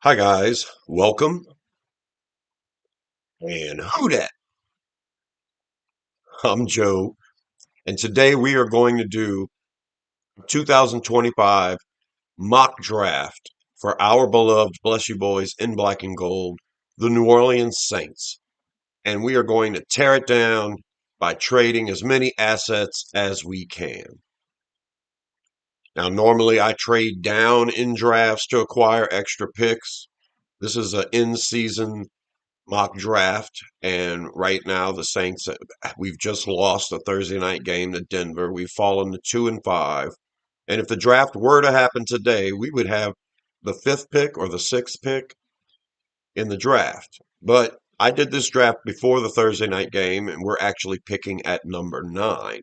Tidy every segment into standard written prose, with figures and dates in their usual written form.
Hi guys, welcome and who dat? I'm Joe, and today we are going to do 2025 mock draft for our beloved, bless you boys, in black and gold, the New Orleans Saints. And we are going to tear it down by trading as many assets as we can. Now, normally I trade down in drafts to acquire extra picks. This is an in-season mock draft. And right now, the Saints, we've just lost a Thursday night game to Denver. We've fallen to 2-5. And if the draft were to happen today, we would have the fifth pick or the sixth pick in the draft. But I did this draft before the Thursday night game, and we're actually picking at number 9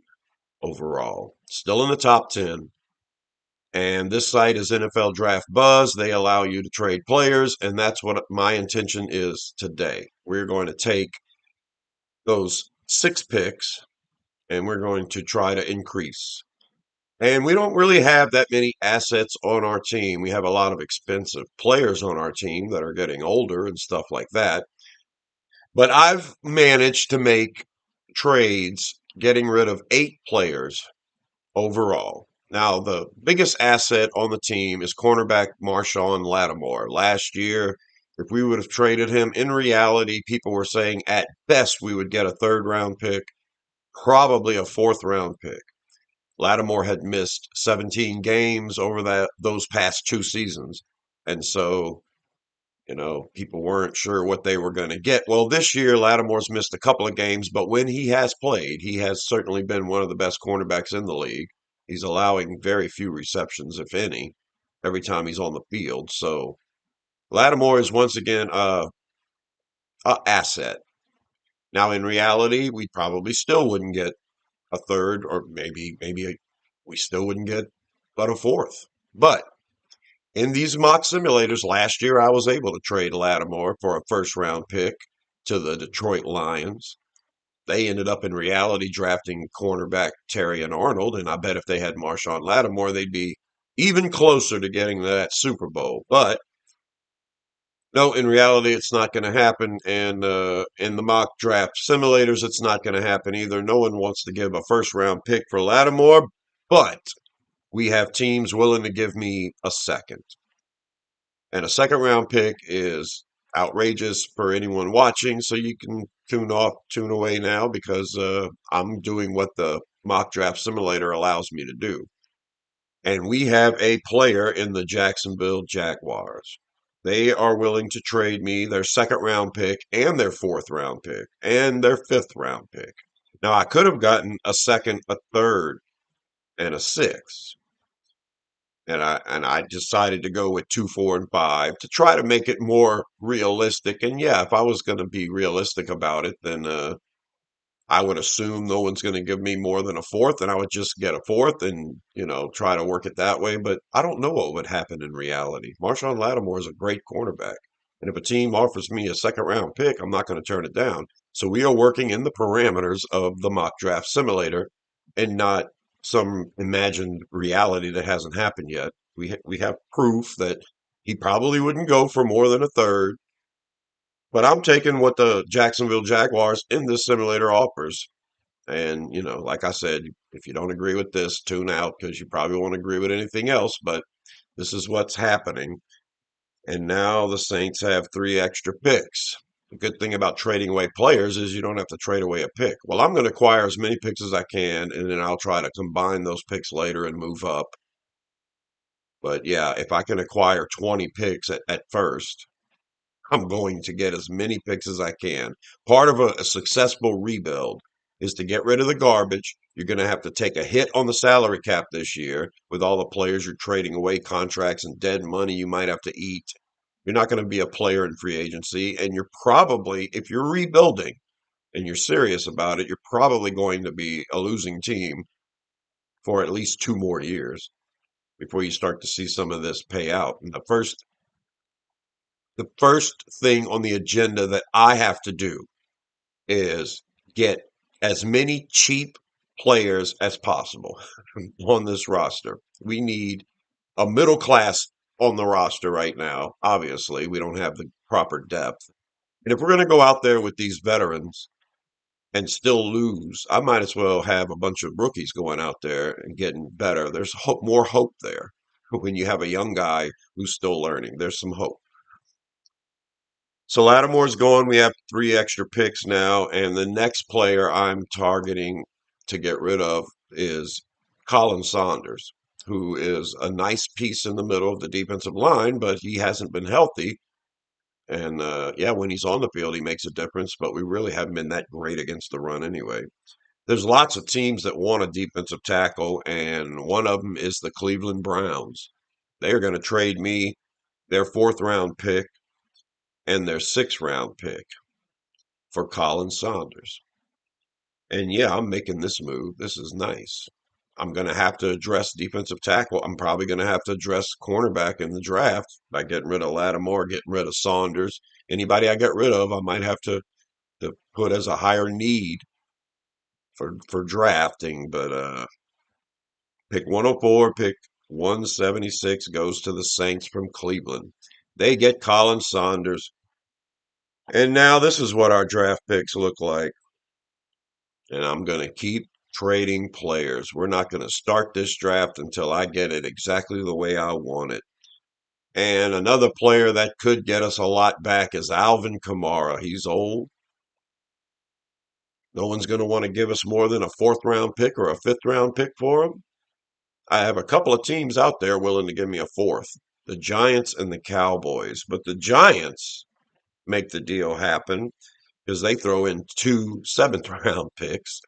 overall. Still in the top 10. And this site is NFL Draft Buzz. They allow you to trade players, and that's what my intention is today. We're going to take those 6 picks and we're going to try to increase. And we don't really have that many assets on our team. We have a lot of expensive players on our team that are getting older and stuff like that. But I've managed to make trades getting rid of 8 players overall. Now, the biggest asset on the team is cornerback Marshawn Lattimore. Last year, if we would have traded him, in reality, people were saying at best we would get a third round pick, probably a fourth round pick. Lattimore had missed 17 games over those past 2 seasons. And so, people weren't sure what they were going to get. Well, this year, Lattimore's missed a couple of games, but when he has played, he has certainly been one of the best cornerbacks in the league. He's allowing very few receptions, if any, every time he's on the field. So Lattimore is once again a asset. Now, in reality, we probably still wouldn't get a third, or maybe we still wouldn't get but a fourth. But in these mock simulators last year, I was able to trade Lattimore for a first round pick to the Detroit Lions. They ended up in reality drafting cornerback Terrion Arnold, and I bet if they had Marshawn Lattimore, they'd be even closer to getting to that Super Bowl. But no, in reality, it's not going to happen. And in the mock draft simulators, it's not going to happen either. No one wants to give a first round pick for Lattimore, but we have teams willing to give me a second. And a second round pick is outrageous for anyone watching. So you can tune away now because I'm doing what the mock draft simulator allows me to do. And we have a player in the Jacksonville Jaguars. They are willing to trade me their second round pick and their fourth round pick and their fifth round pick. Now, I could have gotten a second, a third, and a sixth. And I decided to go with 2, 4, and 5 to try to make it more realistic. And yeah, if I was going to be realistic about it, then I would assume no one's going to give me more than a fourth, and I would just get a fourth and try to work it that way. But I don't know what would happen in reality. Marshawn Lattimore is a great cornerback, and if a team offers me a second round pick, I'm not going to turn it down. So we are working in the parameters of the mock draft simulator, and not some imagined reality that hasn't happened yet. We have proof that he probably wouldn't go for more than a third, but I'm taking what the Jacksonville Jaguars in this simulator offers. And, like I said, if you don't agree with this, tune out because you probably won't agree with anything else. But this is what's happening. And now the Saints have 3 extra picks. The good thing about trading away players is you don't have to trade away a pick. Well, I'm going to acquire as many picks as I can, and then I'll try to combine those picks later and move up. But yeah, if I can acquire 20 picks at first, I'm going to get as many picks as I can. Part of a successful rebuild is to get rid of the garbage. You're going to have to take a hit on the salary cap this year with all the players you're trading away, contracts and dead money you might have to eat. You're not going to be a player in free agency. And you're probably, if you're rebuilding and you're serious about it, you're probably going to be a losing team for at least 2 more years before you start to see some of this pay out. And the first thing on the agenda that I have to do is get as many cheap players as possible on this roster. We need a middle class on the roster right now. Obviously, we don't have the proper depth. And if we're going to go out there with these veterans and still lose, I might as well have a bunch of rookies going out there and getting better. There's hope, more hope there. When you have a young guy who's still learning, there's some hope. So Lattimore's gone. We have three extra picks now, and the next player I'm targeting to get rid of is Colin Saunders, who is a nice piece in the middle of the defensive line, but he hasn't been healthy. And yeah, when he's on the field, he makes a difference, but we really haven't been that great against the run anyway. There's lots of teams that want a defensive tackle, and one of them is the Cleveland Browns. They are going to trade me their fourth round pick and their sixth round pick for Colin Saunders. And yeah, I'm making this move. This is nice. I'm going to have to address defensive tackle. I'm probably going to have to address cornerback in the draft by getting rid of Lattimore, getting rid of Saunders. Anybody I get rid of, I might have to put as a higher need for drafting. But pick 104, pick 176 goes to the Saints from Cleveland. They get Colin Saunders. And now this is what our draft picks look like. And I'm going to keep trading players. We're not going to start this draft until I get it exactly the way I want it. And another player that could get us a lot back is Alvin Kamara. He's old. No one's going to want to give us more than a fourth round pick or a fifth round pick for him. I have a couple of teams out there willing to give me a fourth, the Giants and the Cowboys. But the Giants make the deal happen because they throw in two seventh round picks.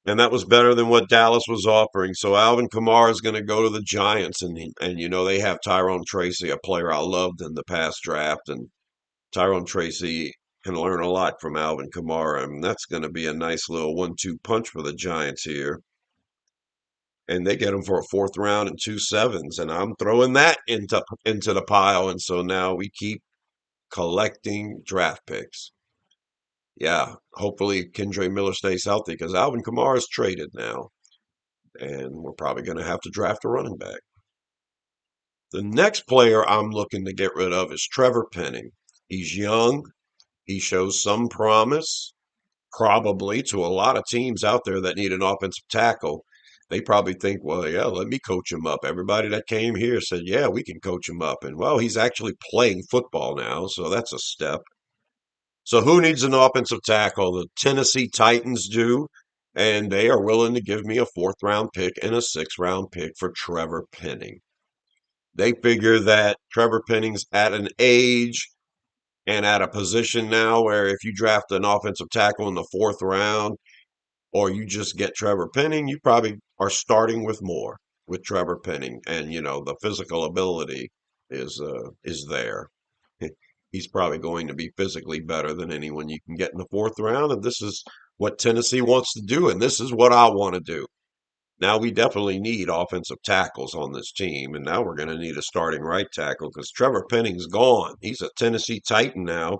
And that was better than what Dallas was offering. So Alvin Kamara is going to go to the Giants, and you know they have Tyrone Tracy, a player I loved in the past draft, and Tyrone Tracy can learn a lot from Alvin Kamara, and that's going to be a nice little 1-2 punch for the Giants here. And they get him for a fourth round and two sevens, and I'm throwing that into the pile, and so now we keep collecting draft picks. Yeah, hopefully Kendre Miller stays healthy because Alvin Kamara is traded now. And we're probably going to have to draft a running back. The next player I'm looking to get rid of is Trevor Penning. He's young. He shows some promise, probably to a lot of teams out there that need an offensive tackle. They probably think, well, yeah, let me coach him up. Everybody that came here said, yeah, we can coach him up. And well, he's actually playing football now, so that's a step. So who needs an offensive tackle? The Tennessee Titans do, and they are willing to give me a fourth round pick and a sixth round pick for Trevor Penning. They figure that Trevor Penning's at an age and at a position now where if you draft an offensive tackle in the fourth round or you just get Trevor Penning, you probably are starting with more with Trevor Penning. And you know, the physical ability is there. He's probably going to be physically better than anyone you can get in the fourth round. And this is what Tennessee wants to do. And this is what I want to do. Now we definitely need offensive tackles on this team. And now we're going to need a starting right tackle because Trevor Penning's gone. He's a Tennessee Titan now.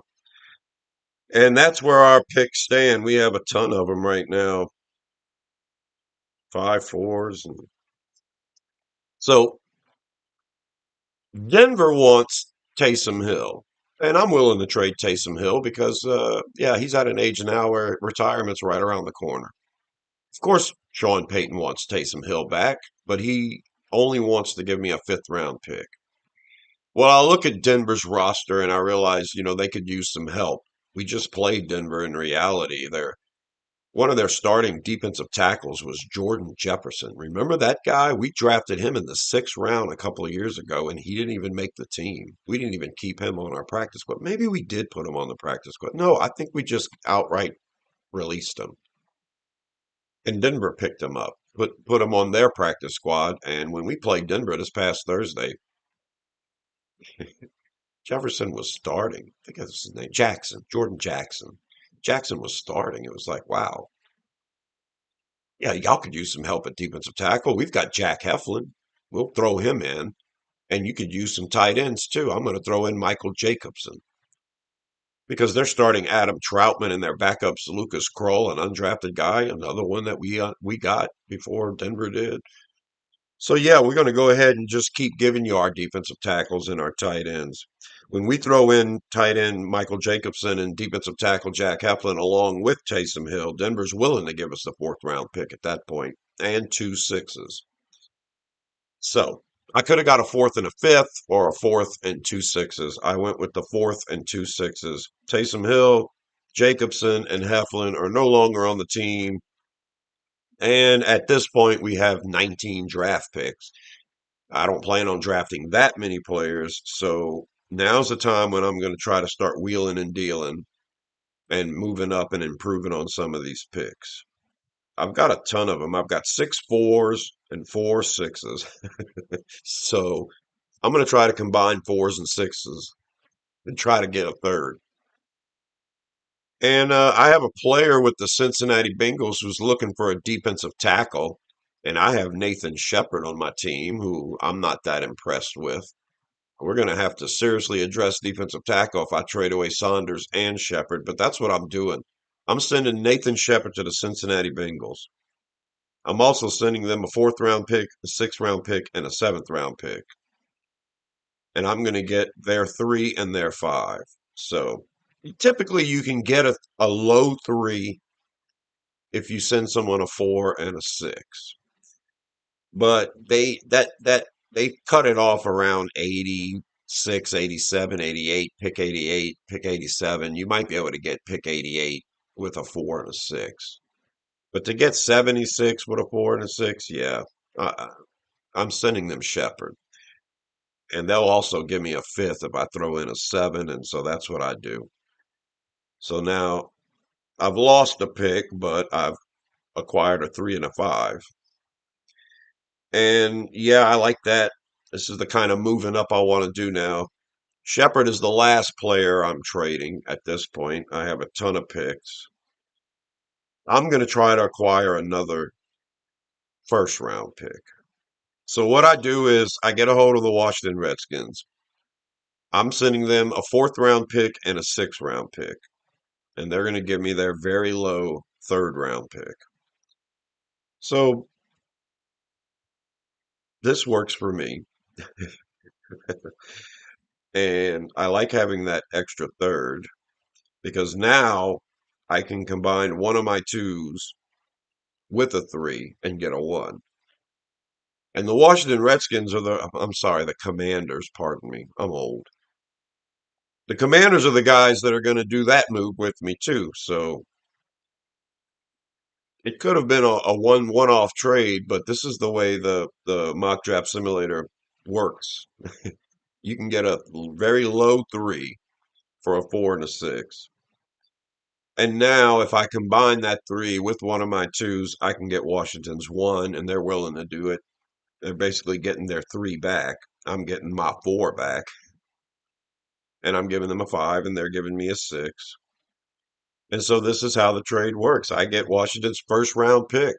And that's where our picks stand. We have a ton of them right now. 5 4s. So Denver wants Taysom Hill. And I'm willing to trade Taysom Hill because, yeah, he's at an age now where retirement's right around the corner. Of course, Sean Payton wants Taysom Hill back, but he only wants to give me a fifth round pick. Well, I look at Denver's roster and I realize, you know, they could use some help. We just played Denver in reality. One of their starting defensive tackles was Jordan Jefferson. Remember that guy? We drafted him in the sixth round a couple of years ago, and he didn't even make the team. We didn't even keep him on our practice squad. Maybe we did put him on the practice squad. No, I think we just outright released him. And Denver picked him up, put him on their practice squad. And when we played Denver this past Thursday, Jefferson was starting. I think that's his name. Jackson, Jordan Jackson. Jackson was starting. It was like, wow. Yeah, y'all could use some help at defensive tackle. We've got Jack Heflin. We'll throw him in. And you could use some tight ends too. I'm going to throw in Michael Jacobson because they're starting Adam Troutman and their backups Lucas Kroll, an undrafted guy, another one that we got before Denver did. So yeah, we're going to go ahead and just keep giving you our defensive tackles and our tight ends. When we throw in tight end Michael Jacobson and defensive tackle Jack Heflin along with Taysom Hill, Denver's willing to give us the fourth round pick at that point and two sixes. So I could have got a fourth and a fifth or a fourth and two sixes. I went with the fourth and two sixes. Taysom Hill, Jacobson, and Heflin are no longer on the team. And at this point, we have 19 draft picks. I don't plan on drafting that many players. So now's the time when I'm going to try to start wheeling and dealing and moving up and improving on some of these picks. I've got a ton of them. I've got 6 4s and 4 6s. So I'm going to try to combine 4s and 6s and try to get a third. And I have a player with the Cincinnati Bengals who's looking for a defensive tackle. And I have Nathan Shepard on my team, who I'm not that impressed with. We're going to have to seriously address defensive tackle if I trade away Saunders and Shepard, but that's what I'm doing. I'm sending Nathan Shepard to the Cincinnati Bengals. I'm also sending them a fourth round pick, a sixth round pick, and a seventh round pick. And I'm going to get their 3 and their 5. So typically you can get a low 3 if you send someone a 4 and a 6. But they cut it off around 86, 87, 88, pick 88, pick 87. You might be able to get pick 88 with a 4 and a 6. But to get 76 with a 4 and a 6, yeah, uh, I'm sending them Shepard. And they'll also give me a fifth if I throw in a 7, and so that's what I do. So now I've lost a pick, but I've acquired a 3 and a 5. And yeah, I like that. This is the kind of moving up I want to do now. Shepard is the last player I'm trading at this point. I have a ton of picks. I'm going to try to acquire another first round pick. So what I do is I get a hold of the Washington Redskins. I'm sending them a fourth round pick and a sixth round pick. And they're going to give me their very low third round pick. So this works for me. And I like having that extra third because now I can combine one of my 2s with a 3 and get a 1. And the Washington Redskins are I'm sorry, the Commanders, pardon me. I'm old. The Commanders are the guys that are going to do that move with me too. So it could have been a one-off trade, but this is the way the mock draft simulator works. You can get a very low 3 for a 4 and a 6. And now, if I combine that 3 with one of my 2s, I can get Washington's 1, and they're willing to do it. They're basically getting their 3 back. I'm getting my 4 back, and I'm giving them a 5, and they're giving me a 6. And so this is how the trade works. I get Washington's first round pick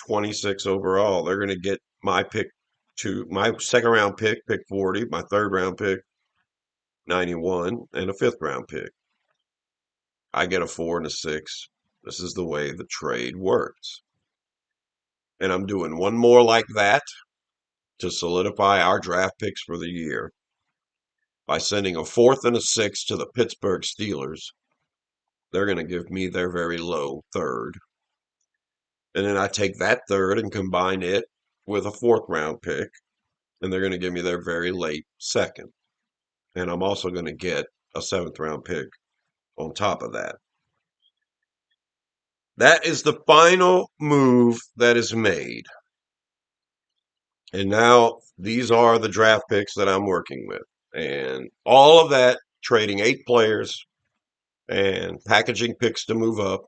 26 overall. They're going to get my my second round pick 40, my third round pick, 91, and a fifth round pick. I get a 4 and a 6. This is the way the trade works. And I'm doing one more like that to solidify our draft picks for the year by sending a fourth and a sixth to the Pittsburgh Steelers. They're going to give me their very low third. And then I take that third and combine it with a fourth round pick, and they're going to give me their very late second. And I'm also going to get a seventh round pick on top of that. That is the final move that is made. And now these are the draft picks that I'm working with. And all of that, trading 8 players and packaging picks to move up,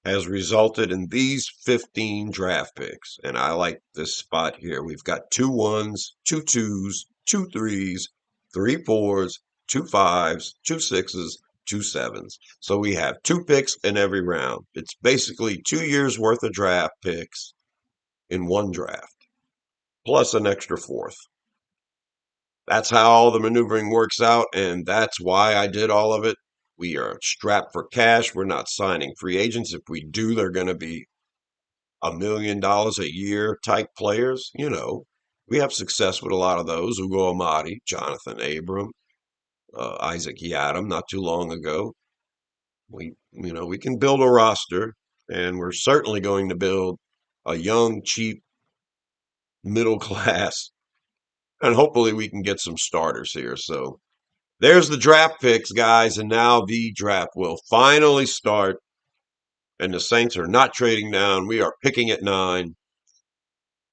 has resulted in these 15 draft picks. And I like this spot here. We've got 2 1s, 2 2s, 2 3s, 3 4s, 2 5s, 2 6s, 2 7s. So we have 2 picks in every round. It's basically 2 years worth of draft picks in one draft, plus an extra fourth. That's how all the maneuvering works out, and that's why I did all of it. We are strapped for cash. We're not signing free agents. If we do, they're going to be $1 million a year type players. We have success with a lot of those. Ugo Amadi, Jonathan Abram, Isaac Yiadom not too long ago. We can build a roster, and we're certainly going to build a young, cheap, middle class, and hopefully we can get some starters here. So there's the draft picks, guys, and now the draft will finally start. And the Saints are not trading down. We are picking at 9.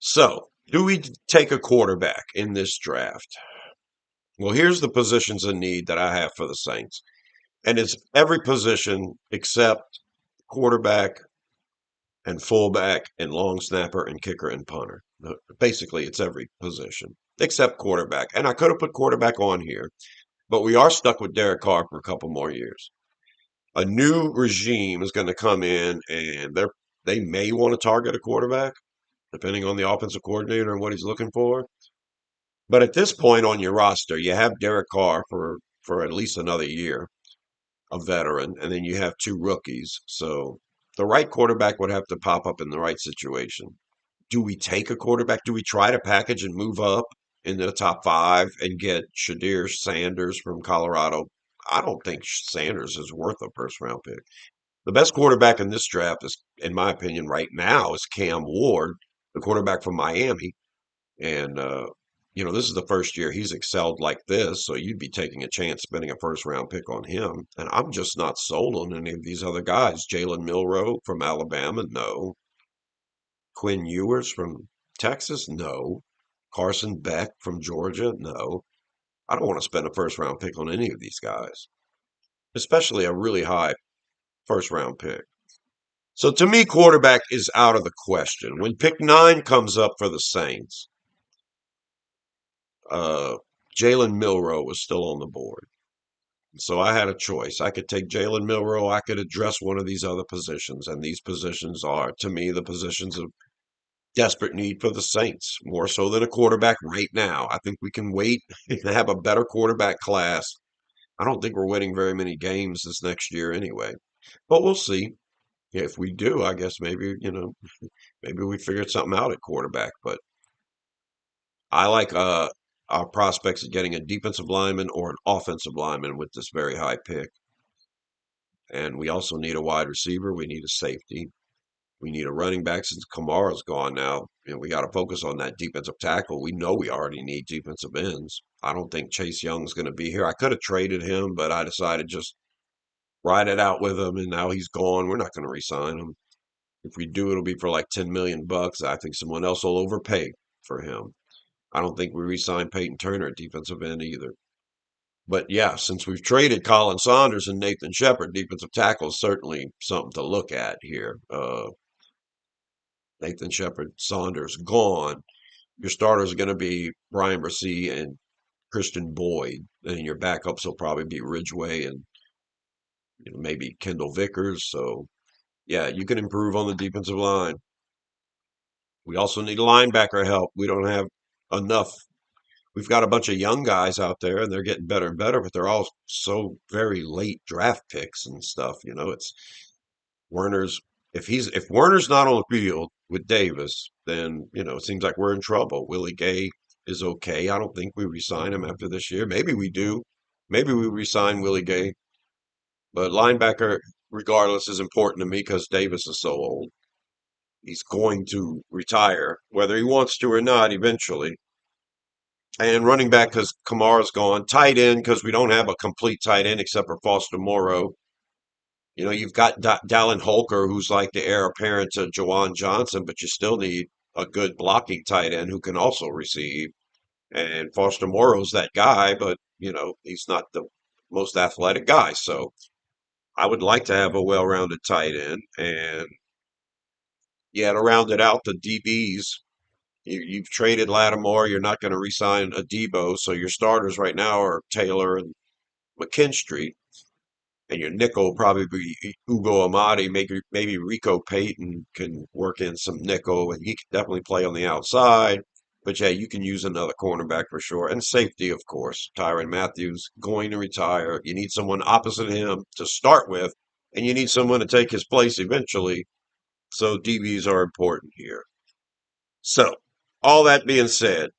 So, do we take a quarterback in this draft? Well, here's the positions in need that I have for the Saints. And it's every position except quarterback and fullback and long snapper and kicker and punter. Basically, it's every position except quarterback. And I could have put quarterback on here, but we are stuck with Derek Carr for a couple more years. A new regime is going to come in, and they may want to target a quarterback, depending on the offensive coordinator and what he's looking for. But at this point on your roster, you have Derek Carr for at least another year, a veteran, and then you have 2 rookies. So the right quarterback would have to pop up in the right situation. Do we take a quarterback? Do we try to package and move up into the top 5 and get Shadir Sanders from Colorado? I don't think Sanders is worth a first round pick. The best quarterback in this draft is, in my opinion, right now is Cam Ward, the quarterback from Miami. And, this is the first year he's excelled like this. So you'd be taking a chance spending a first round pick on him. And I'm just not sold on any of these other guys. Jalen Milroe from Alabama, no. Quinn Ewers from Texas, no. Carson Beck from Georgia, no. I don't want to spend a first round pick on any of these guys, especially a really high first round pick. So to me, quarterback is out of the question. When pick 9 comes up for the Saints, uh, Jalen Milroe was still on the board. So I had a choice. I could take Jalen Milroe. I could address one of these other positions. And these positions are, to me, the positions of desperate need for the Saints, more so than a quarterback right now. I think we can wait and have a better quarterback class. I don't think we're winning very many games this next year anyway. But we'll see. If we do, I guess maybe we figured something out at quarterback. But I like our prospects of getting a defensive lineman or an offensive lineman with this very high pick. And we also need a wide receiver. We need a safety. We need a running back since Kamara's gone now. We got to focus on that defensive tackle. We know we already need defensive ends. I don't think Chase Young's going to be here. I could have traded him, but I decided just ride it out with him. And now he's gone. We're not going to re-sign him. If we do, it'll be for like 10 million bucks. I think someone else will overpay for him. I don't think we re-sign Peyton Turner at defensive end either. But yeah, since we've traded Colin Saunders and Nathan Shepard, defensive tackle is certainly something to look at here. Nathan Shepard, Saunders gone. Your starters are going to be Brian Brissy and Christian Boyd. And your backups will probably be Ridgeway and maybe Kendall Vickers. So yeah, you can improve on the defensive line. We also need linebacker help. We don't have enough. We've got a bunch of young guys out there, and they're getting better and better, but they're all so very late draft picks and stuff. It's Werner's. If Werner's not on the field with Davis, then it seems like we're in trouble. Willie Gay is okay. I don't think we resign him after this year. Maybe we do. Maybe we resign Willie Gay, but linebacker, regardless, is important to me because Davis is so old. He's going to retire, whether he wants to or not, eventually. And running back because Kamara's gone. Tight end because we don't have a complete tight end except for Foster Moreau. You've got Dallin Holker, who's like the heir apparent to Jawan Johnson, but you still need a good blocking tight end who can also receive. And Foster Moreau's that guy, but he's not the most athletic guy. So I would like to have a well-rounded tight end, and to round it out, the DBs. You've traded Lattimore. You're not going to re-sign a Debo, so your starters right now are Taylor and McKinstry, and your nickel will probably be Ugo Amadi. Maybe Rico Payton can work in some nickel, and he can definitely play on the outside. But yeah, you can use another cornerback for sure, and safety, of course. Tyrann Mathieu going to retire. You need someone opposite him to start with, and you need someone to take his place eventually. So DBs are important here. So, all that being said,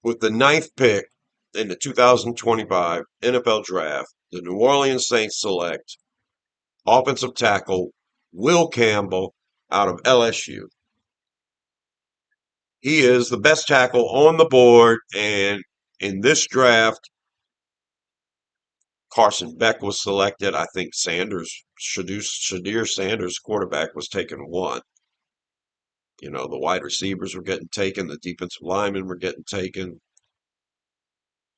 with the ninth pick in the 2025 NFL Draft, the New Orleans Saints select offensive tackle Will Campbell out of LSU. He is the best tackle on the board, and in this draft, Carson Beck was selected. I think Shadir Sanders, quarterback, was taken one. You know, the wide receivers were getting taken, the defensive linemen were getting taken.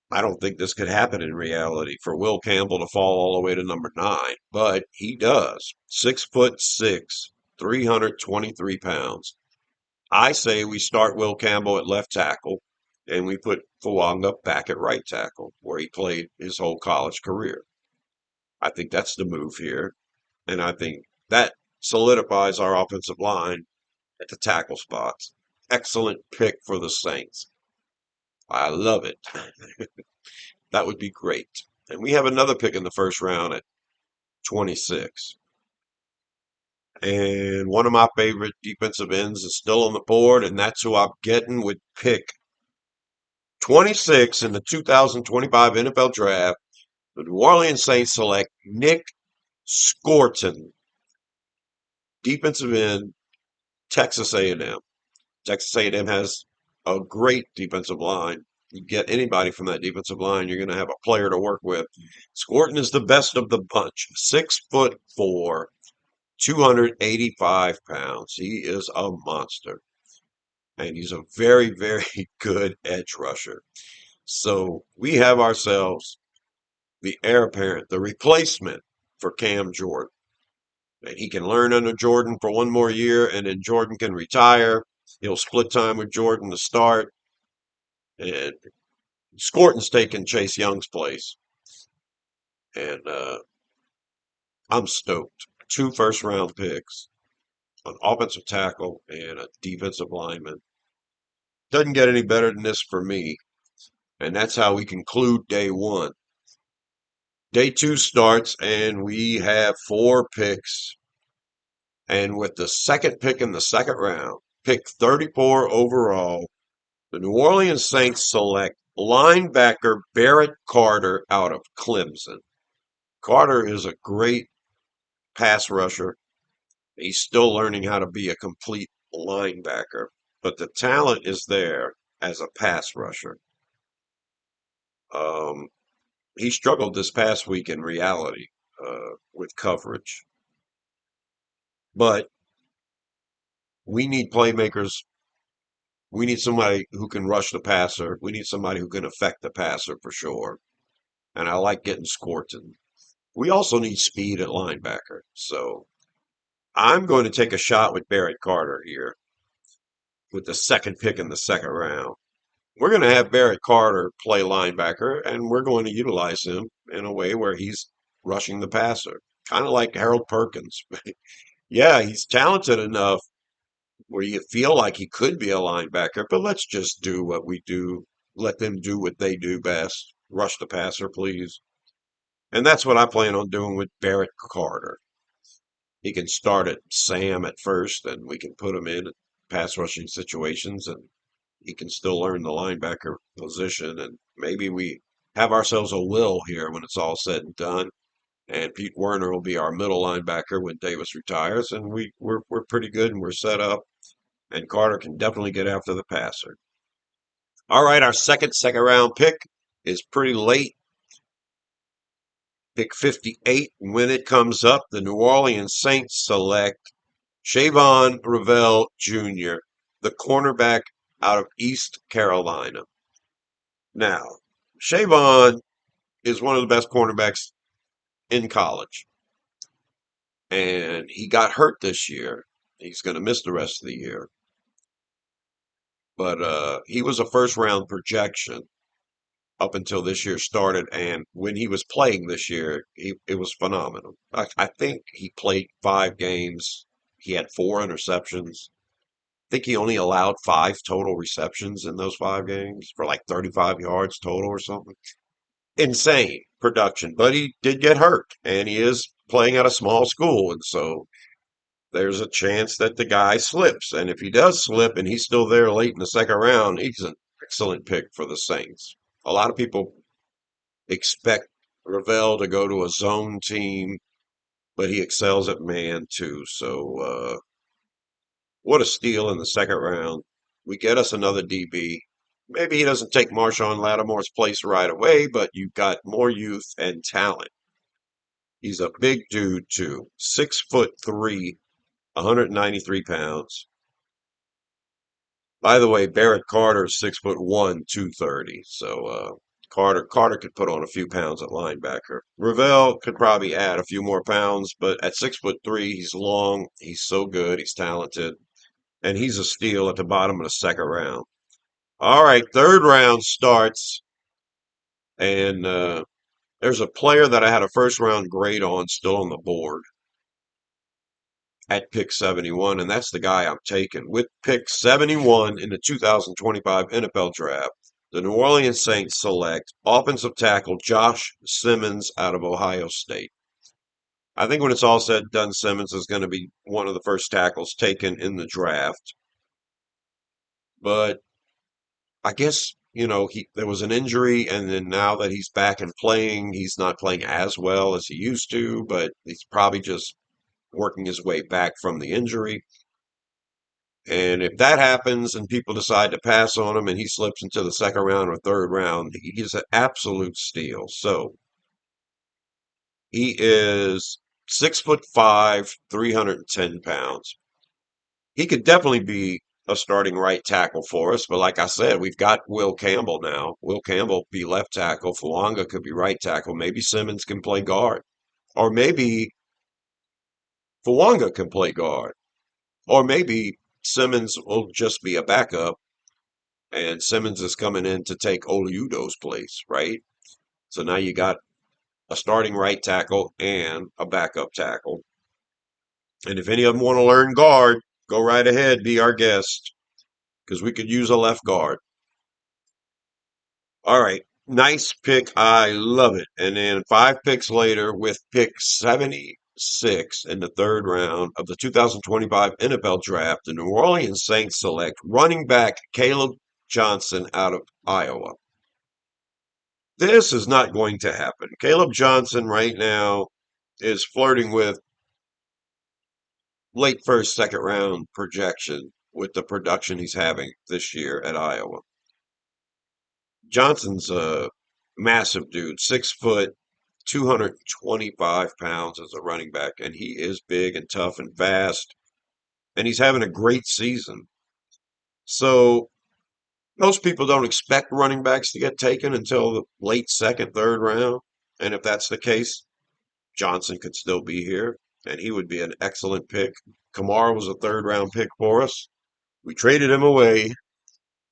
I don't think this could happen in reality for Will Campbell to fall all the way to number 9, but he does. 6'6", 323 pounds. I say we start Will Campbell at left tackle and we put Fuanga back at right tackle, where he played his whole college career. I think that's the move here, and I think that solidifies our offensive line at the tackle spots. Excellent pick for the Saints. I love it. That would be great. And we have another pick in the first round at 26. And one of my favorite defensive ends is still on the board, and that's who I'm getting with pick 26 in the 2025 NFL Draft. The New Orleans Saints select Nick Scorton, defensive end, Texas A&M. Texas A&M has a great defensive line. You get anybody from that defensive line, you're going to have a player to work with. Scorton is the best of the bunch. 6'4", 285 pounds. He is a monster. And he's a very, very good edge rusher. So we have ourselves the heir apparent, the replacement for Cam Jordan. And he can learn under Jordan for one more year, and then Jordan can retire. He'll split time with Jordan to start. And Scorton's taking Chase Young's place. And I'm stoked. 2 first-round picks, an offensive tackle, and a defensive lineman. Doesn't get any better than this for me. And that's how we conclude day 1. Day 2 starts, and we have 4 picks. And with the second pick in the second round, pick 34 overall, the New Orleans Saints select linebacker Barrett Carter out of Clemson. Carter is a great pass rusher. He's still learning how to be a complete linebacker, but the talent is there as a pass rusher. Um, he struggled this past week in reality with coverage, but we need playmakers. We need somebody who can rush the passer. We need somebody who can affect the passer for sure. And I like getting Scorton. We also need speed at linebacker. So I'm going to take a shot with Barrett Carter here with the second pick in the second round. We're going to have Barrett Carter play linebacker, and we're going to utilize him in a way where he's rushing the passer, kind of like Harold Perkins. Yeah, he's talented enough where you feel like he could be a linebacker, but let's just do what we do. Let them do what they do best. Rush the passer, please. And that's what I plan on doing with Barrett Carter. He can start at Sam at first, and we can put him in pass rushing situations, and he can still learn the linebacker position. And maybe we have ourselves a Will here when it's all said and done. And Pete Werner will be our middle linebacker when Davis retires, and we're pretty good and we're set up. And Carter can definitely get after the passer. All right, our second round pick is pretty late. Pick 58. When it comes up, the New Orleans Saints select Shavon Revel Jr., the cornerback out of East Carolina. Now, Shavon is one of the best cornerbacks in college. And he got hurt this year. He's going to miss the rest of the year. But he was a first round projection up until this year started. And when he was playing this year, it was phenomenal. I think he played 5 games. He had 4 interceptions. I think he only allowed 5 total receptions in those 5 games for like 35 yards total or something. Insane production, but he did get hurt, and he is playing at a small school, and so there's a chance that the guy slips. And if he does slip and he's still there late in the second round, he's an excellent pick for the Saints. A lot of people expect Ravel to go to a zone team, but he excels at man too. So what a steal in the second round. We get us another DB. Maybe he doesn't take Marshawn Lattimore's place right away, but you've got more youth and talent. He's a big dude too. 6'3", 193 pounds. By the way, Barrett Carter is 6'1", 230. So Carter could put on a few pounds at linebacker. Ravel could probably add a few more pounds, but at 6'3", he's long. He's so good. He's talented, and he's a steal at the bottom of the second round. All right, third round starts, and there's a player that I had a first round grade on still on the board at pick 71, and that's the guy I'm taking. With pick 71 in the 2025 NFL Draft, the New Orleans Saints select offensive tackle Josh Simmons out of Ohio State. I think when it's all said and done, Simmons is going to be one of the first tackles taken in the draft. But I guess, there was an injury, and then now that he's back and playing, he's not playing as well as he used to, but he's probably just working his way back from the injury. And if that happens and people decide to pass on him and he slips into the second round or third round, he's an absolute steal. So he is 6'5", 310 pounds. He could definitely be a starting right tackle for us, but like I said, we've got Will Campbell now. Will Campbell be left tackle. Fuanga could be right tackle. Maybe Simmons can play guard. Or maybe Fuanga can play guard. Or maybe Simmons will just be a backup and Simmons is coming in to take Oludo's place, right? So now you got a starting right tackle and a backup tackle. And if any of them want to learn guard, go right ahead, be our guest, because we could use a left guard. All right, nice pick. I love it. And then 5 picks later, with pick 76 in the third round of the 2025 NFL Draft, the New Orleans Saints select running back Caleb Johnson out of Iowa. This is not going to happen. Caleb Johnson right now is flirting with late first, second round projection with the production he's having this year at Iowa. Johnson's a massive dude, 6 foot, 225 pounds as a running back, and he is big and tough and fast, and he's having a great season. So most people don't expect running backs to get taken until the late second, third round. And if that's the case, Johnson could still be here, and he would be an excellent pick. Kamara was a third round pick for us. We traded him away,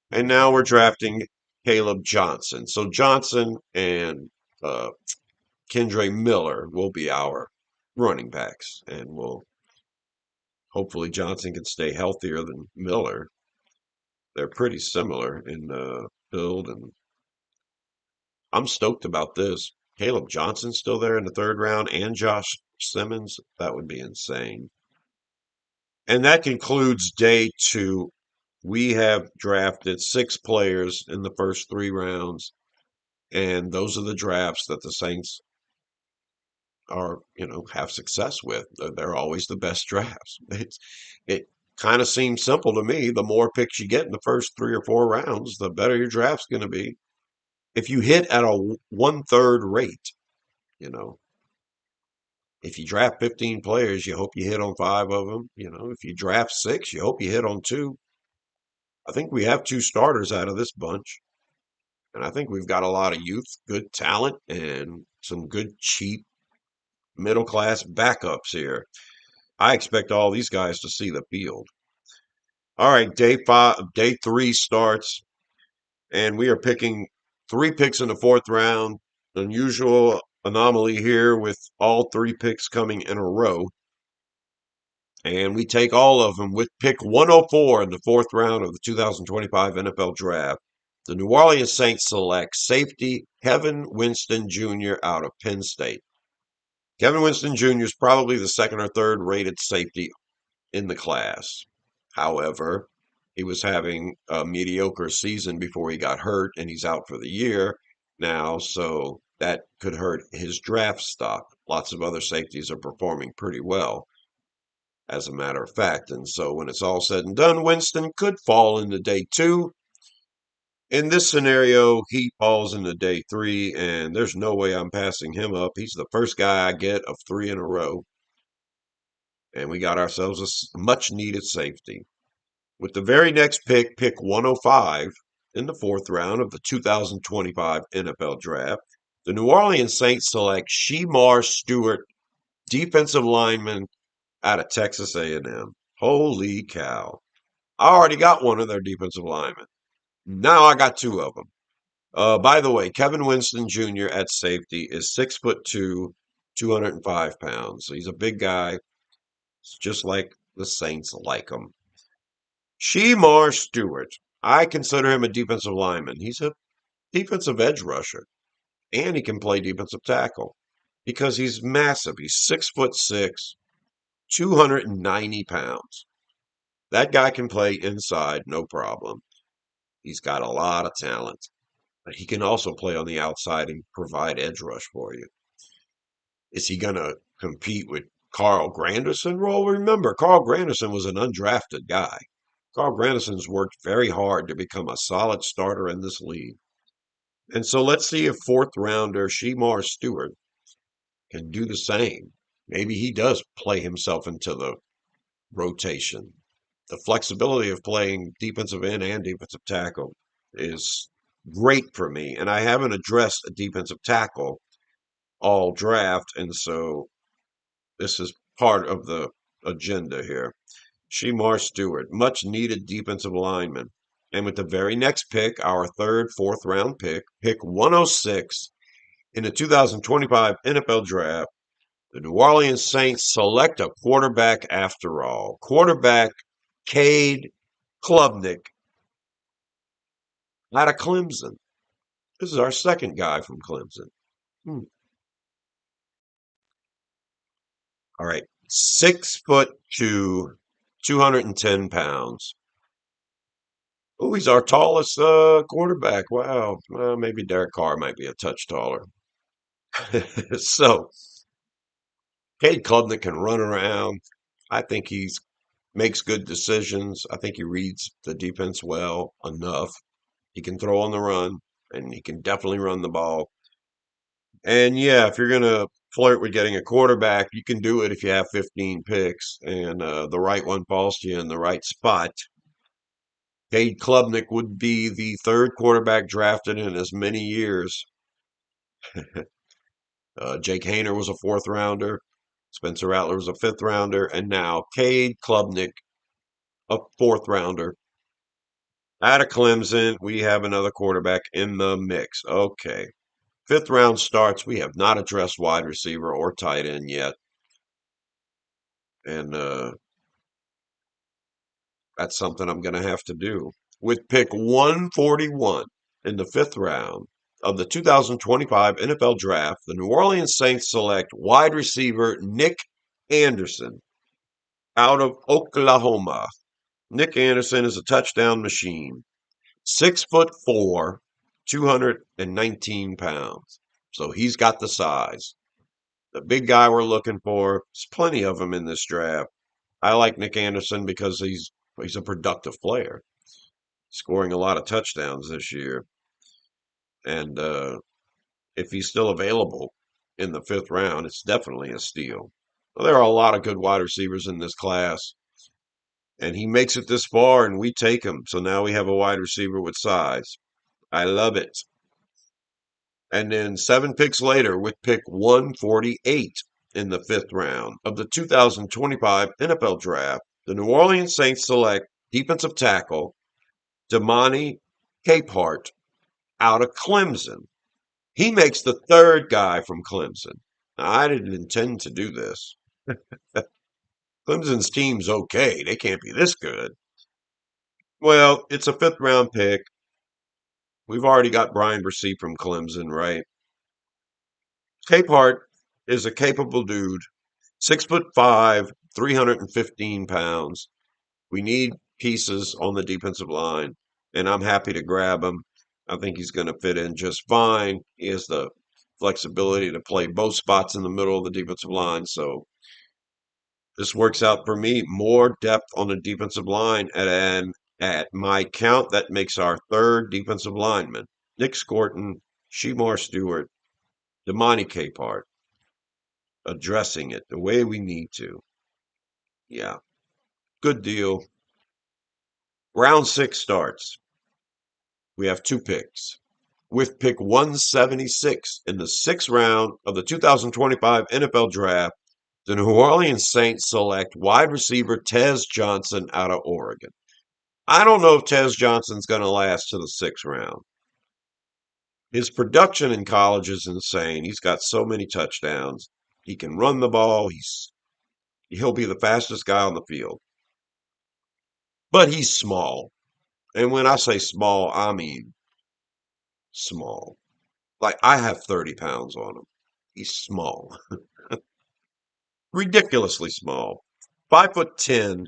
and now we're drafting Caleb Johnson. So Johnson and Kendre Miller will be our running backs, and hopefully Johnson can stay healthier than Miller. They're pretty similar in build, and I'm stoked about this. Caleb Johnson's still there in the third round, and Josh Simmons. That would be insane. And that concludes day 2. We have drafted 6 players in the first 3 rounds, and those are the drafts that the Saints have success with. They're always the best drafts. It kind of seems simple to me. The more picks you get in the first 3 or 4 rounds, the better your draft's going to be. If you hit at a 1/3 rate, you know, if you draft 15 players, you hope you hit on 5 of them. If you draft 6, you hope you hit on 2. I think we have 2 starters out of this bunch. And I think we've got a lot of youth, good talent, and some good, cheap, middle class backups here. I expect all these guys to see the field. All right, day 3 starts, and we are picking 3 picks in the fourth round. Unusual anomaly here with all 3 picks coming in a row. And we take all of them with pick 104 in the fourth round of the 2025 NFL Draft. The New Orleans Saints select safety Kevin Winston Jr. out of Penn State. Kevin Winston Jr. is probably the second or third rated safety in the class. However, he was having a mediocre season before he got hurt, and he's out for the year now, so that could hurt his draft stock. Lots of other safeties are performing pretty well, as a matter of fact. And so when it's all said and done, Winston could fall into day two. In this scenario, he falls into day three, and there's no way I'm passing him up. He's the first guy I get of three in a row, and we got ourselves a much needed safety. With the very next pick, pick 105 in the fourth round of the 2025 NFL Draft, the New Orleans Saints select Shemar Stewart, defensive lineman out of Texas A&M. Holy cow. I already got one of their defensive linemen. Now I got two of them. By the way, Kevin Winston Jr. at safety is 6'2", 205 pounds. So he's a big guy. It's just like the Saints like him. Shemar Stewart. I consider him a defensive lineman. He's a defensive edge rusher, and he can play defensive tackle because he's massive. He's 6'6", 290 pounds. That guy can play inside, no problem. He's got a lot of talent. But he can also play on the outside and provide edge rush for you. Is he going to compete with Carl Granderson? Well, remember, Carl Granderson was an undrafted guy. Carl Granderson's worked very hard to become a solid starter in this league. And so let's see if fourth rounder Shemar Stewart can do the same. Maybe he does play himself into the rotation. The flexibility of playing defensive end and defensive tackle is great for me. And I haven't addressed a defensive tackle all draft. And so this is part of the agenda here. Shemar Stewart, much needed defensive lineman. And with the very next pick, our third, fourth round pick, pick 106 in the 2025 NFL Draft, the New Orleans Saints select a quarterback after all. Quarterback Cade Klubnik out of Clemson. This is our second guy from Clemson. All right. 6'2", 210 pounds. Oh, he's our tallest quarterback. Wow. Well, maybe Derek Carr might be a touch taller. So, Cade Klubnik can run around. I think he's makes good decisions. I think he reads the defense well enough. He can throw on the run, and he can definitely run the ball. And yeah, if you're going to flirt with getting a quarterback, you can do it if you have 15 picks and the right one falls to you in the right spot. Cade Klubnik would be the third quarterback drafted in as many years. Jake Haener was a fourth rounder. Spencer Rattler was a fifth rounder. And now Cade Klubnik, a fourth rounder. Out of Clemson, we have another quarterback in the mix. Okay. Fifth round starts. We have not addressed wide receiver or tight end yet. And that's something I'm going to have to do. With pick 141 in the fifth round of the 2025 NFL Draft, the New Orleans Saints select wide receiver Nick Anderson out of Oklahoma. Nick Anderson is a touchdown machine. 6'4", 219 pounds. So he's got the size. The big guy we're looking for. There's plenty of them in this draft. I like Nick Anderson because he's a productive player, scoring a lot of touchdowns this year. And if he's still available in the fifth round, it's definitely a steal. Well, there are a lot of good wide receivers in this class, and he makes it this far, and we take him. So now we have a wide receiver with size. I love it. And then 7 picks later, with pick 148 in the fifth round of the 2025 NFL Draft, the New Orleans Saints select defensive tackle Damani Capehart out of Clemson. He makes the third guy from Clemson. Now, I didn't intend to do this. Clemson's team's okay. They can't be this good. Well, it's a fifth round pick. We've already got Brian Bresee from Clemson, right? Capehart is a capable dude, 6'5", 315 pounds. We need pieces on the defensive line, and I'm happy to grab him. I think he's going to fit in just fine. He has the flexibility to play both spots in the middle of the defensive line, so this works out for me. More depth on the defensive line, and at my count, that makes our third defensive lineman. Nick Scorton, Shemar Stewart, Damani Capehart, addressing it the way we need to. Yeah, good deal. Round 6 starts. We have 2 picks. With pick 176 in the 6th round of the 2025 NFL Draft, the New Orleans Saints select wide receiver Tez Johnson out of Oregon. I don't know if Tez Johnson's going to last to the 6th round. His production in college is insane. He's got so many touchdowns. He can run the ball. He'll be the fastest guy on the field. But he's small. And when I say small, I mean small. Like I have 30 pounds on him. He's small. Ridiculously small. 5'10",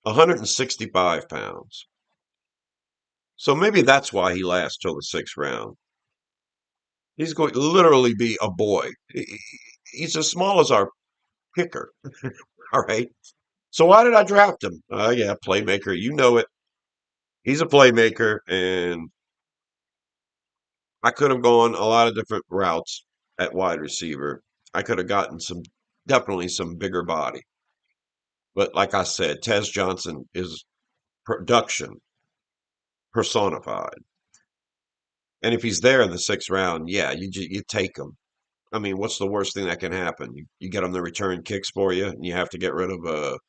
165 pounds. So maybe that's why he lasts till the 6th round. He's going to literally be a boy. He's as small as our picker. All right. So why did I draft him? Yeah, playmaker. You know it. He's a playmaker, and I could have gone a lot of different routes at wide receiver. I could have gotten definitely some bigger body. But like I said, Tez Johnson is production personified. And if he's there in the 6th round, yeah, you take him. I mean, what's the worst thing that can happen? You get him to return kicks for you, and you have to get rid of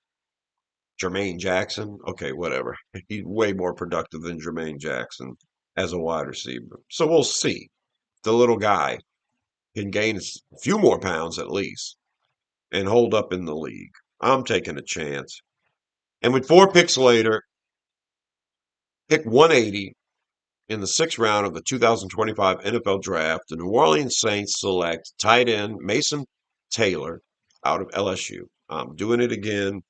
Jermaine Jackson. Okay, whatever. He's way more productive than Jermaine Jackson as a wide receiver. So we'll see. The little guy can gain a few more pounds at least and hold up in the league. I'm taking a chance. And with 4 picks later, pick 180 in the 6th round of the 2025 NFL Draft, the New Orleans Saints select tight end Mason Taylor out of LSU. I'm doing it again.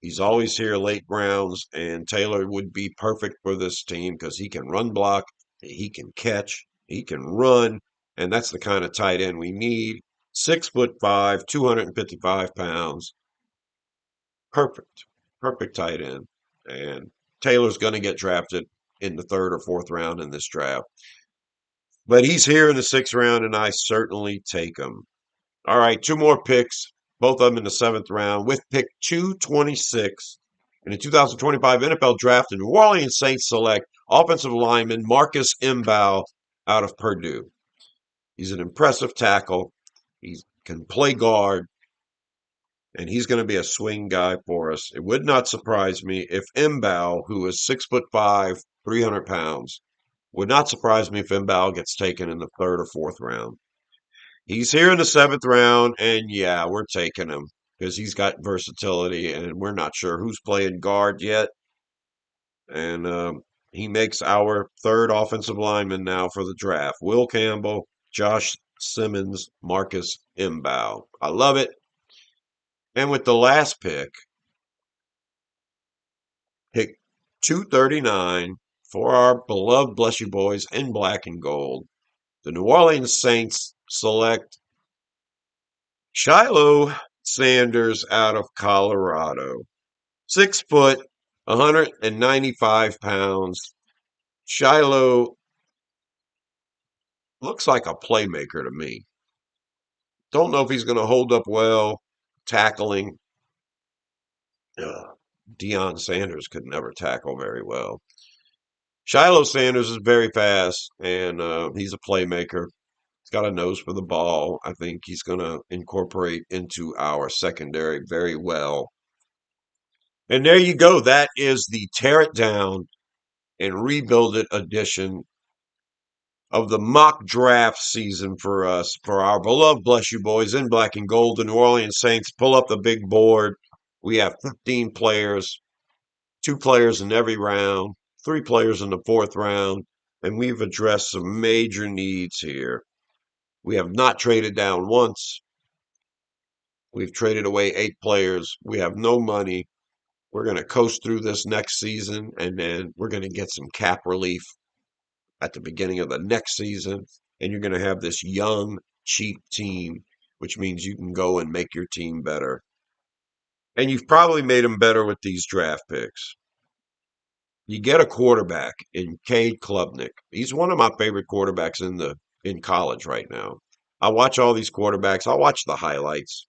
He's always here late rounds, and Taylor would be perfect for this team because he can run block, he can catch, he can run, and that's the kind of tight end we need. 6'5", 255 pounds. Perfect. Perfect tight end. And Taylor's going to get drafted in the 3rd or 4th round in this draft. But he's here in the 6th round, and I certainly take him. All right, 2 more picks, both of them in the 7th round. With pick 226 in the 2025 NFL Draft, the New Orleans Saints select offensive lineman Marcus Mbow out of Purdue. He's an impressive tackle. He can play guard, and he's going to be a swing guy for us. It would not surprise me if Mbow, who is 6'5", 300 pounds, would not surprise me if Mbow gets taken in the 3rd or 4th round. He's here in the 7th round, and yeah, we're taking him because he's got versatility, and we're not sure who's playing guard yet. And he makes our 3rd offensive lineman now for the draft. Will Campbell, Josh Simmons, Marcus Mbow. I love it. And with the last pick 239 for our beloved Bless You Boys in black and gold, the New Orleans Saints select Shiloh Sanders out of Colorado. 6 foot, 195 pounds. Shiloh looks like a playmaker to me. Don't know if he's going to hold up well tackling. Deion Sanders could never tackle very well. Shiloh Sanders is very fast, and he's a playmaker. He's got a nose for the ball. I think he's going to incorporate into our secondary very well. And there you go. That is the Tear It Down and Rebuild It edition of the mock draft season for us, for our beloved Bless You Boys in black and gold. The New Orleans Saints pull up the big board. We have 15 players, 2 players in every round, 3 players in the 4th round, and we've addressed some major needs here. We have not traded down once. We've traded away 8 players. We have no money. We're going to coast through this next season, and then we're going to get some cap relief at the beginning of the next season. And you're going to have this young, cheap team, which means you can go and make your team better. And you've probably made them better with these draft picks. You get a quarterback in Cade Klubnik. He's one of my favorite quarterbacks in college right now. I watch all these quarterbacks. I watch the highlights.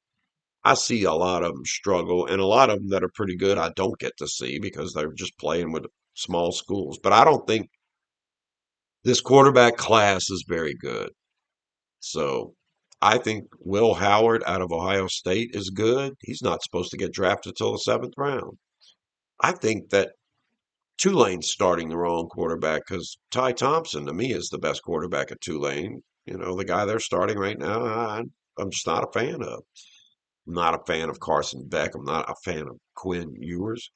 I see a lot of them struggle, and a lot of them that are pretty good I don't get to see because they're just playing with small schools. But I don't think this quarterback class is very good. So I think Will Howard out of Ohio State is good. He's not supposed to get drafted till the seventh round. I think that Tulane's starting the wrong quarterback because Ty Thompson to me is the best quarterback at Tulane. The guy they're starting right now, I'm just not a fan of. I'm not a fan of Carson Beck. I'm not a fan of Quinn Ewers.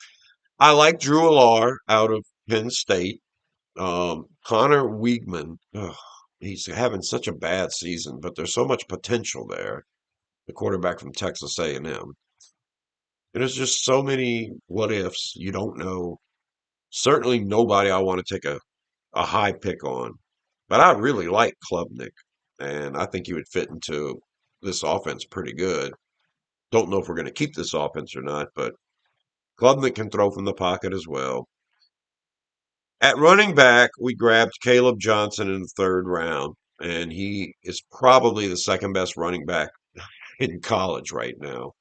I like Drew Allar out of Penn State. Connor Weigman, ugh, he's having such a bad season, but there's so much potential there. The quarterback from Texas A&M. And there's just so many what ifs. You don't know. Certainly nobody I want to take a high pick on. But I really like Klubnik, and I think he would fit into this offense pretty good. Don't know if we're going to keep this offense or not, but Klubnik can throw from the pocket as well. At running back, we grabbed Caleb Johnson in the third round, and he is probably the second best running back in college right now.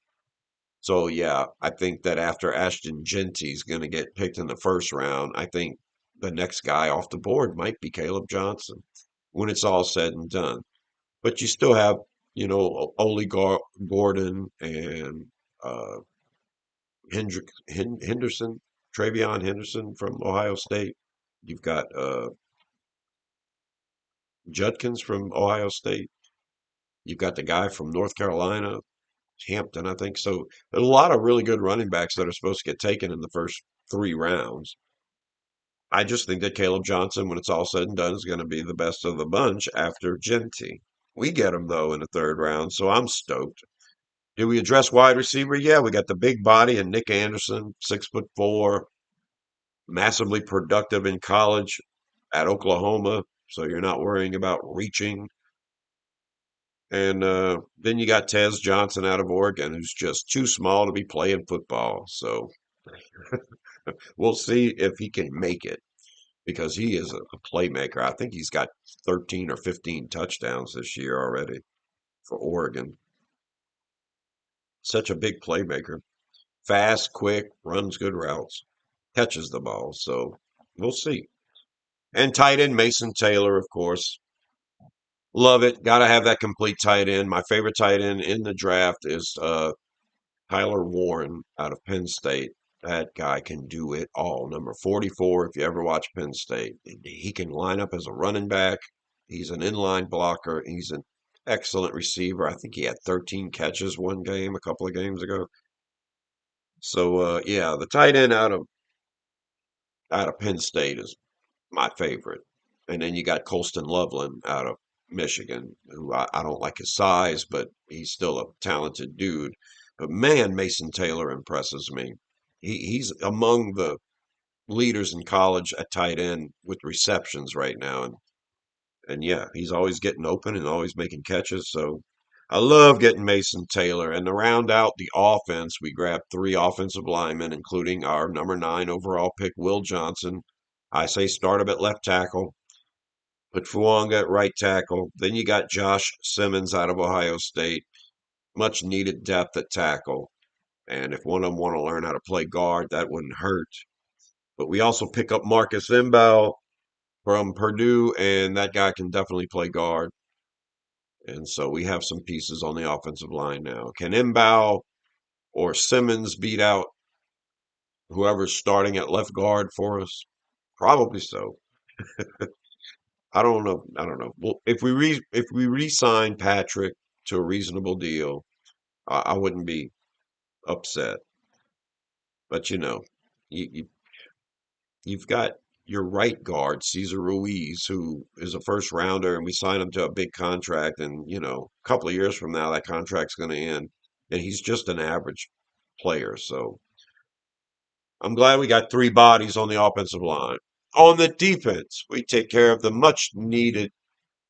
So yeah, I think that after Ashton Genty's going to get picked in the first round, I think the next guy off the board might be Caleb Johnson when it's all said and done. But you still have, Ole Gordon and Henderson, Travion Henderson from Ohio State. You've got Judkins from Ohio State. You've got the guy from North Carolina, Hampton, I think. So there's a lot of really good running backs that are supposed to get taken in the first 3 rounds. I just think that Caleb Johnson, when it's all said and done, is going to be the best of the bunch after Genty. We get him though in the third round, so I'm stoked. Do we address wide receiver? Yeah, we got the big body and Nick Anderson, 6'4", massively productive in college at Oklahoma. So you're not worrying about reaching. And then you got Tez Johnson out of Oregon, who's just too small to be playing football. So we'll see if he can make it because he is a playmaker. I think he's got 13 or 15 touchdowns this year already for Oregon. Such a big playmaker. Fast, quick, runs good routes, catches the ball. So we'll see. And tight end Mason Taylor, of course. Love it. Got to have that complete tight end. My favorite tight end in the draft is Tyler Warren out of Penn State. That guy can do it all. Number 44, if you ever watch Penn State. He can line up as a running back. He's an inline blocker. He's an excellent receiver. I think he had 13 catches one game, a couple of games ago. So yeah, the tight end out of Penn State is my favorite. And then you got Colston Loveland out of Michigan, who I don't like his size, but he's still a talented dude. But man, Mason Taylor impresses me. He's among the leaders in college at tight end with receptions right now. And yeah, he's always getting open and always making catches. So I love getting Mason Taylor. And to round out the offense, we grabbed 3 offensive linemen, including our number 9 overall pick, Will Johnson. I say start him at left tackle, put Fuanga at right tackle. Then you got Josh Simmons out of Ohio State. Much needed depth at tackle. And if one of them want to learn how to play guard, that wouldn't hurt. But we also pick up Marcus Imbaugh from Purdue, and that guy can definitely play guard. And so we have some pieces on the offensive line now. Can Imbaugh or Simmons beat out whoever's starting at left guard for us? Probably so. I don't know. I don't know. Well, if we re-sign Patrick to a reasonable deal, I wouldn't be upset. But you know, you you've got your right guard, Cesar Ruiz, who is a first rounder, and we signed him to a big contract. And, a couple of years from now, that contract's going to end. And he's just an average player. So I'm glad we got three bodies on the offensive line. On the defense, we take care of the much needed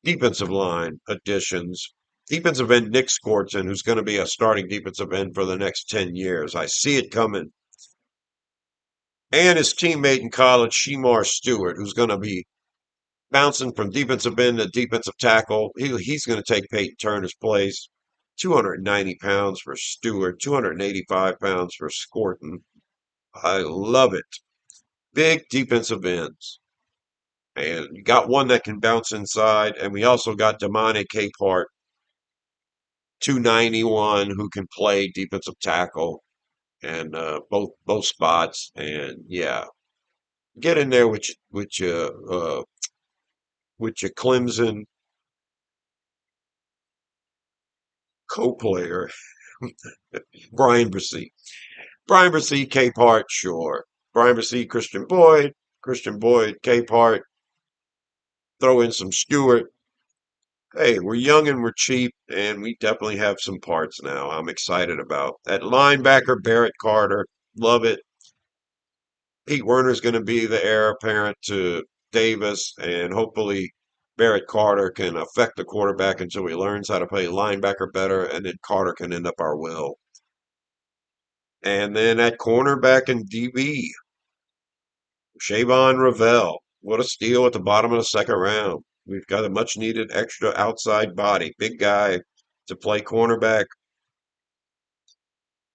defensive line additions. Defensive end Nick Skorton, who's going to be a starting defensive end for the next 10 years. I see it coming. And his teammate in college, Shemar Stewart, who's going to be bouncing from defensive end to defensive tackle. He's going to take Peyton Turner's place. 290 pounds for Stewart, 285 pounds for Skorton. I love it. Big defensive ends. And you got one that can bounce inside. And we also got Damane Capehart, 291, who can play defensive tackle and both spots. And yeah, get in there with your Clemson co-player, Brian Bresee. Brian Bresee, Capehart, sure. Brian Bresee, Christian Boyd, Capehart. Throw in some Stewart. Hey, we're young and we're cheap, and we definitely have some parts now. I'm excited about that linebacker, Barrett Carter. Love it. Pete Werner's going to be the heir apparent to Davis, and hopefully Barrett Carter can affect the quarterback until he learns how to play linebacker better, and then Carter can end up our will. And then at cornerback and DB, Shavon Ravel. What a steal at the bottom of the second round. We've got a much needed extra outside body, big guy to play cornerback.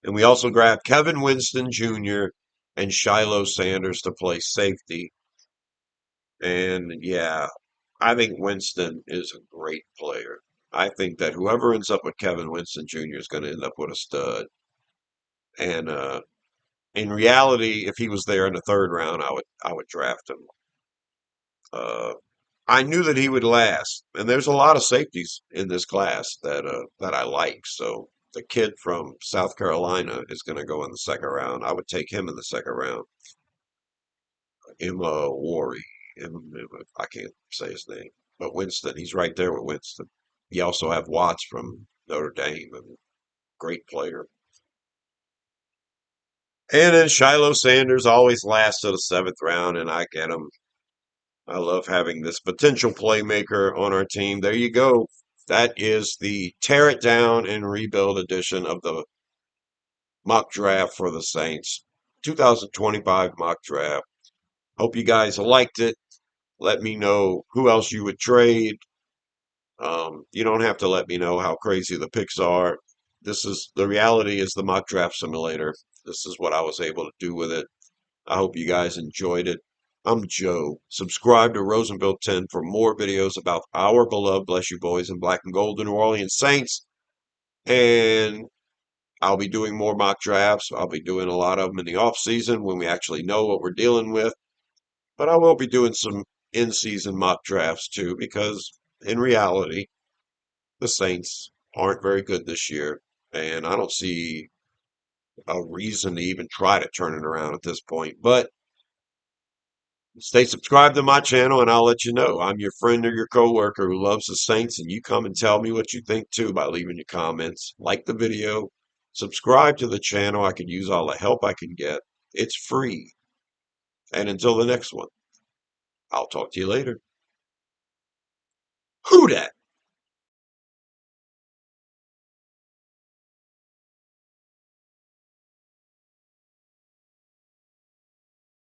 And we also grabbed Kevin Winston Jr. and Shiloh Sanders to play safety. And yeah, I think Winston is a great player. I think that whoever ends up with Kevin Winston Jr. is going to end up with a stud. And in reality, if he was there in the third round, I would draft him. Uh, I knew that he would last, and there's a lot of safeties in this class that I like. So the kid from South Carolina is going to go in the second round. I would take him in the second round. Emma Wari, I can't say his name, but Winston, he's right there with Winston. You also have Watts from Notre Dame, and great player. And then Shiloh Sanders always lasts to the seventh round, and I get him. I love having this potential playmaker on our team. There you go. That is the tear it down and rebuild edition of the mock draft for the Saints. 2025 mock draft. Hope you guys liked it. Let me know who else you would trade. You don't have to let me know how crazy the picks are. This is the reality is the mock draft simulator. This is what I was able to do with it. I hope you guys enjoyed it. I'm Joe. Subscribe to Rosenville 10 for more videos about our beloved Bless You Boys in Black and Gold, the New Orleans Saints. And I'll be doing more mock drafts. I'll be doing a lot of them in the off season when we actually know what we're dealing with. But I will be doing some in-season mock drafts too, because in reality, the Saints aren't very good this year, and I don't see a reason to even try to turn it around at this point. But stay subscribed to my channel, and I'll let you know. I'm your friend or your coworker who loves the Saints, and you come and tell me what you think too by leaving your comments. Like the video, subscribe to the channel. I could use all the help I can get. It's free. And until the next one, I'll talk to you later. Who dat?